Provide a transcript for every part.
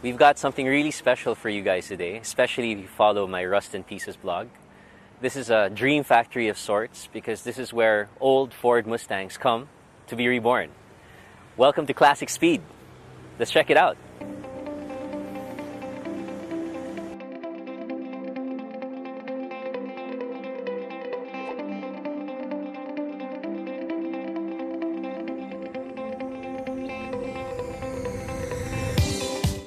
We've got something really special for you guys today, especially if you follow my Rust in Pieces blog. This is a dream factory of sorts because this is where old Ford Mustangs come to be reborn. Welcome to Classic Speed. Let's check it out.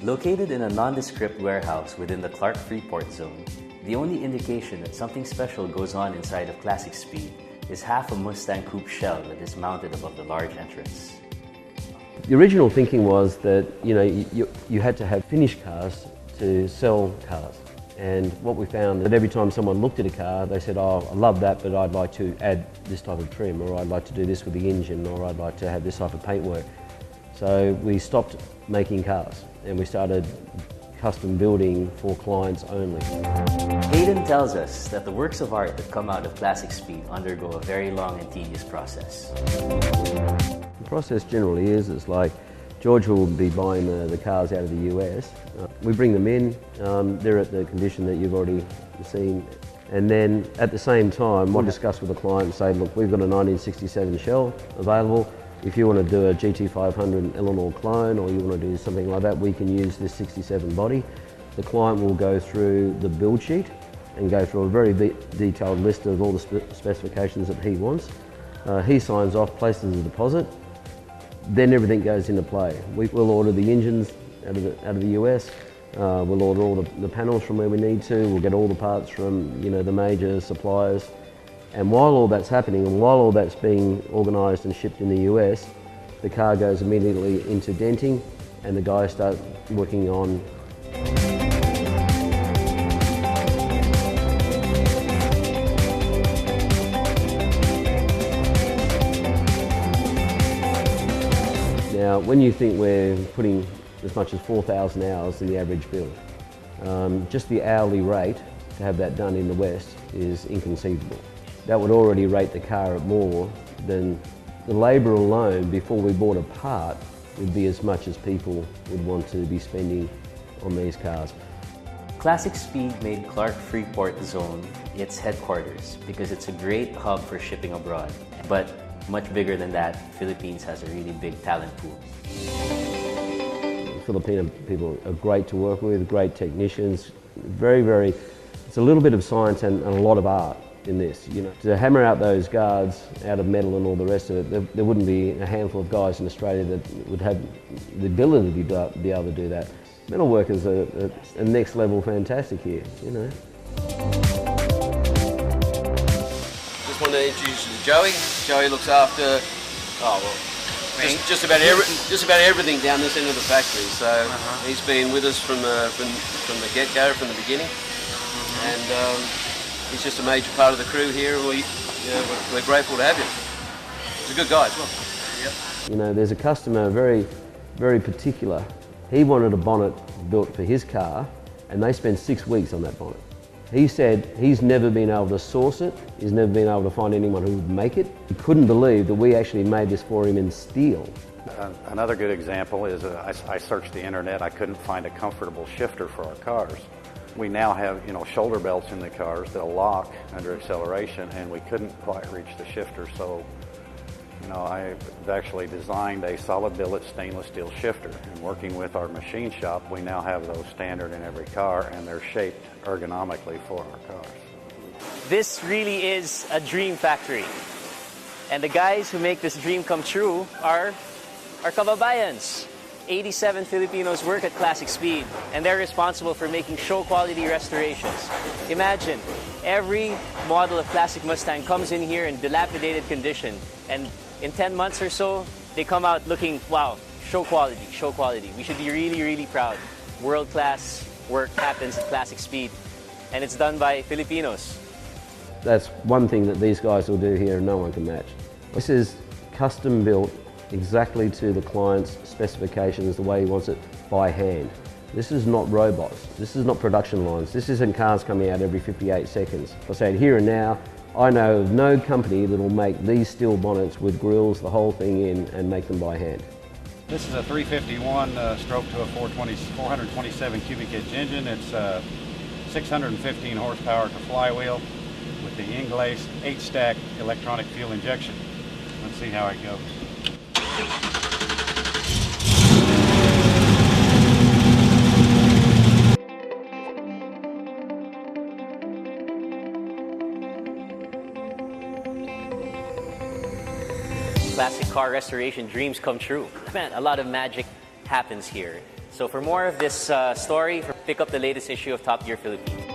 Located in a nondescript warehouse within the Clark Freeport zone, the only indication that something special goes on inside of Classic Speed is half a Mustang coupe shell that is mounted above the large entrance. The original thinking was that you had to have finished cars to sell cars, and what we found that every time someone looked at a car they said, "Oh, I love that, but I'd like to add this type of trim, or I'd like to do this with the engine, or I'd like to have this type of paintwork." So we stopped making cars and we started custom building for clients only. Hayden tells us that the works of art that come out of Classic Speed undergo a very long and tedious process. The process generally is like George will be buying the cars out of the US. We bring them in, they're at the condition that you've already seen, and then at the same time we'll discuss with the client and say, look, we've got a 1967 shell available. If you want to do a GT500 Eleanor clone, or you want to do something like that, we can use this 67 body. The client will go through the build sheet and go through a very detailed list of all the specifications that he wants. He signs off, places a deposit, then everything goes into play. We'll order the engines out of the US, we'll order all the panels from where we need to, we'll get all the parts from the major suppliers. And while all that's happening, and while all that's being organised and shipped in the US, the car goes immediately into denting and the guys start working on Now, when you think we're putting as much as 4,000 hours in the average build, just the hourly rate to have that done in the West is inconceivable. That would already rate the car at more than the labour alone before we bought a part would be as much as people would want to be spending on these cars. Classic Speed made Clark Freeport Zone its headquarters because it's a great hub for shipping abroad. But much bigger than that, Philippines has a really big talent pool. Filipino people are great to work with, great technicians, it's a little bit of science and a lot of art in this. To hammer out those guards out of metal and all the rest of it, there wouldn't be a handful of guys in Australia that would have the ability to be able to do that. Metal workers are next level fantastic here, Just wanted to introduce you to Joey. Joey looks after just about everything down this end of the factory. So he's been with us from the get-go, from the beginning, and he's just a major part of the crew here, and we're grateful to have him. He's a good guy as well. Yep. There's a customer very, very particular. He wanted a bonnet built for his car, and they spent 6 weeks on that bonnet. He said he's never been able to source it, he's never been able to find anyone who would make it. He couldn't believe that we actually made this for him in steel. Another good example is I searched the internet, I couldn't find a comfortable shifter for our cars. We now have, shoulder belts in the cars that'll lock under acceleration, and we couldn't quite reach the shifter. So, I've actually designed a solid billet stainless steel shifter. And working with our machine shop, we now have those standard in every car, and they're shaped ergonomically for our cars. This really is a dream factory. And the guys who make this dream come true are our kababayans. 87 Filipinos work at Classic Speed, and they're responsible for making show-quality restorations. Imagine, every model of Classic Mustang comes in here in dilapidated condition, and in 10 months or so, they come out looking, wow, show quality, show quality. We should be really, really proud. World-class work happens at Classic Speed, and it's done by Filipinos. That's one thing that these guys will do here and no one can match. This is custom built exactly to the client's specifications, the way he wants it, by hand. This is not robots, this is not production lines, this isn't cars coming out every 58 seconds. I say here and now, I know of no company that will make these steel bonnets with grills, the whole thing in, and make them by hand. This is a 351 stroke to a 427 cubic inch engine. It's 615 horsepower to flywheel with the Inglace 8-stack electronic fuel injection. Let's see how it goes. Classic car restoration dreams come true. Man, a lot of magic happens here. So for more of this story, pick up the latest issue of Top Gear Philippines.